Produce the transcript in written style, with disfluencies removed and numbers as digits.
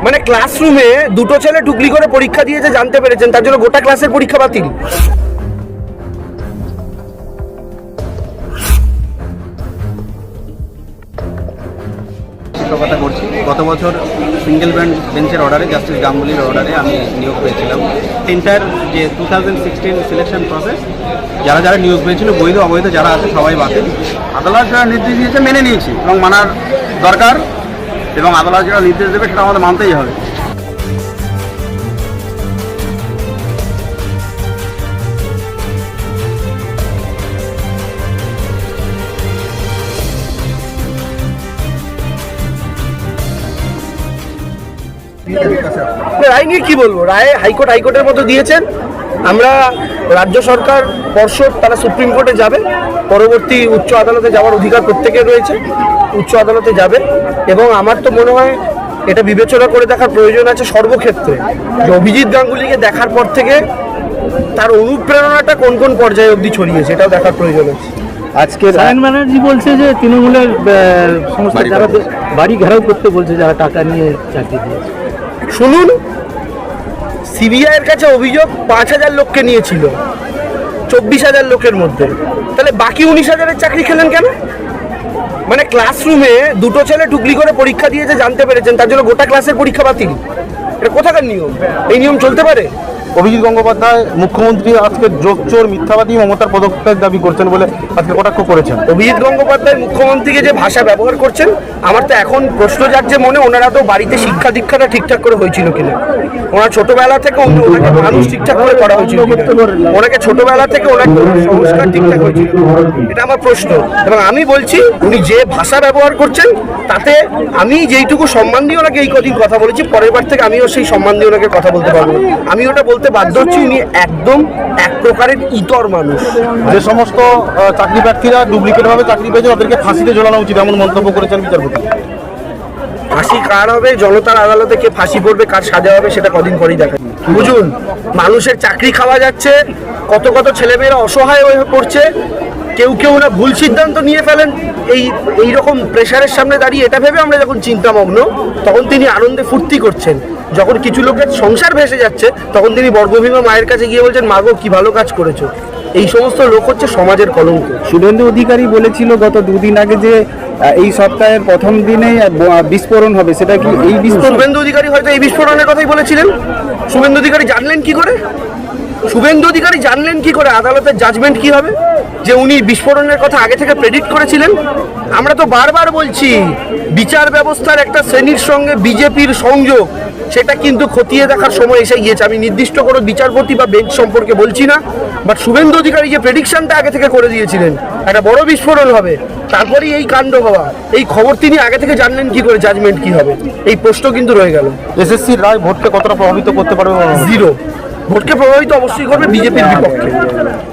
মানে ক্লাসরুমে দুটো ছেলে টুকলি করে পরীক্ষা দিয়েছে জানতে পেরেছেন, তার জন্য গোটা ক্লাসের পরীক্ষা বাতিল। কথা করছি, গত বছর সিঙ্গেল বেঞ্চের অর্ডারে, জাস্টিস গাঙ্গুলির অর্ডারে আমি নিয়োগ পেয়েছিলাম। এন্টায়ার যে 2016 সিলেকশন প্রসেস, যারা যারা নিয়োগ পেয়েছিল বৈধ অবৈধ যারা আছে সবাই বাতিল। আদালত যারা নির্দেশ দিয়েছে মেনে নিয়েছি এবং মানার দরকার, এবং আদালত যারা নির্দেশ দেবে সেটা আমাদের মানতেই হবে। রায় নিয়ে কি বলবো, রায় হাইকোর্টের মতো দিয়েছেন। আমরা রাজ্য সরকার, পর্ষদ, তারা সুপ্রিম কোর্টে যাবে, পরবর্তী উচ্চ আদালতে যাওয়ার অধিকার প্রত্যেকের রয়েছে, উচ্চ আদালতে যাবে। এবং আমার তো মনে হয় এটা বিবেচনা করে দেখার প্রয়োজন আছে সর্বক্ষেত্রে, যে অভিজিৎ গাঙ্গুলিকে দেখার পর থেকে তার অনুপ্রেরণাটা কোন কোন পর্যায়ে অবধি ছড়িয়েছে, এটাও দেখার প্রয়োজন আছে। আজকে সায়ন ব্যানার্জি বলছে যে তৃণমূলের সংস্থা যারা বাড়ি ঘেরাও করতে বলছে, যারা টাকা নিয়ে চাকরি দিয়েছে। শুনুন, সিবিআইয়ের কাছে অভিযোগ 5,000 লোককে নিয়েছিল 24,000 লোকের মধ্যে, তাহলে বাকি 19,000-এর চাকরি খেলেন কেন? মানে ক্লাসরুমে দুটো ছেলে টুকলি করে পরীক্ষা দিয়েছে জানতে পেরেছেন, তার জন্য গোটা ক্লাসের পরীক্ষা বাতিল। এটা কোথাকার নিয়ম? এই নিয়ম চলতে পারে? অভিজিৎ গঙ্গোপাধ্যায় মুখ্যমন্ত্রী আজকে যোগচোর মিথ্যাবাদী মমতার পদত্যাগ দাবি করছেন বলে আজকে কটাক্ষ করেছেন। অভিজিৎ গঙ্গোপাধ্যায় মুখ্যমন্ত্রীকে যে ভাষা ব্যবহার করছেন, আমার তো এখন প্রশ্ন জাগছে মনে, ওনারা তো বাড়িতে শিক্ষা দীক্ষাটা ঠিকঠাক করে হয়েছিল কিনা, ওনার ছোটবেলা থেকে ওনাকে মানুষ ঠিকঠাক করে করা হয়েছিল কিনা, ওনাকে ছোটবেলা থেকে ওনার সংস্কার ঠিকঠাক হয়েছিল, এটা আমার প্রশ্ন। এবং আমি বলছি উনি যে ভাষা ব্যবহার করছেন তাতে আমি যেইটুকু সম্মান দিয়ে ওনাকে এই কদিন কথা বলেছি, পরের বার থেকে আমিও সেই সম্মান দিয়ে ওনাকে কথা বলতে পারবো। আমি ওটা বলতে বাধ্য হচ্ছি, উনি একদম এক প্রকারের ইতর মানুষ। যে সমস্ত চাকরি প্রার্থীরা ডুপ্লিকেট ভাবে চাকরি পেয়েছে তাদেরকে ফাঁসিতে ঝোলানো উচিত, এমন মন্তব্য করেছেন বিচারপতি। ফাঁসি কার হবে, জনতার আদালতে কে ফাঁসি পড়বে, কার সাজা হবে, সেটা কদিন পরেই দেখা যাবে। বুঝুন, মানুষের চাকরি খাওয়া যাচ্ছে, কত কত ছেলেমেয়েরা অসহায় হয়ে পড়ছে, কেউ না ভুল সিদ্ধান্ত নিয়ে ফেলেন এই রকম প্রেশারের সামনে দাঁড়িয়ে। এটা ভেবে আমরা যখন চিন্তামগ্ন, তখন তিনি আনন্দে ফুর্তি করছেন। যখন কিছু লোকের সংসার ভেসে যাচ্ছে, তখন তিনি বর্গভীমা মায়ের কাছে গিয়ে বলছেন, মা গো, কি ভালো কাজ করেছো। এই সমস্ত লোক হচ্ছে সমাজের কলঙ্ক। শুভেন্দু অধিকারী বলেছিল গত দুদিন আগে যে এই সপ্তাহের প্রথম দিনেই বিস্ফোরণ হবে, সেটা কি এই বিস্ফোরণ? শুভেন্দু অধিকারী হয়তো এই বিস্ফোরণের কথাই বলেছিলেন। শুভেন্দু অধিকারী জানলেন কি করে? শুভেন্দু অধিকারী জানলেন কি করে আদালতের জাজমেন্ট কি হবে, যে উনি বিস্ফোরণের কথা আগে থেকে প্রেডিক্ট করেছিলেন? আমরা তো বারবার বলছি, বিচার ব্যবস্থার একটা শ্রেণীর সঙ্গে বিজেপির সংযোগ, সেটা কিন্তু খতিয়ে দেখার সময় এসে গিয়েছে। আমি নির্দিষ্ট কোনো বিচারপতি বা বেঞ্চ সম্পর্কে বলছি না, বাট শুভেন্দু অধিকারী যে প্রেডিকশনটা আগে থেকে করে দিয়েছিলেন একটা বড় বিস্ফোরণ হবে, তারপরেই এই কাণ্ড হওয়া, এই খবর তিনি আগে থেকে জানলেন কি করে জাজমেন্ট কি হবে? এই প্রশ্ন কিন্তু রয়ে গেল। এসএসসির রায় ভোটকে কতটা প্রভাবিত করতে পারবে? জিরো। ভোটকে প্রভাবিত অবশ্যই করবে বিজেপির বিপক্ষে।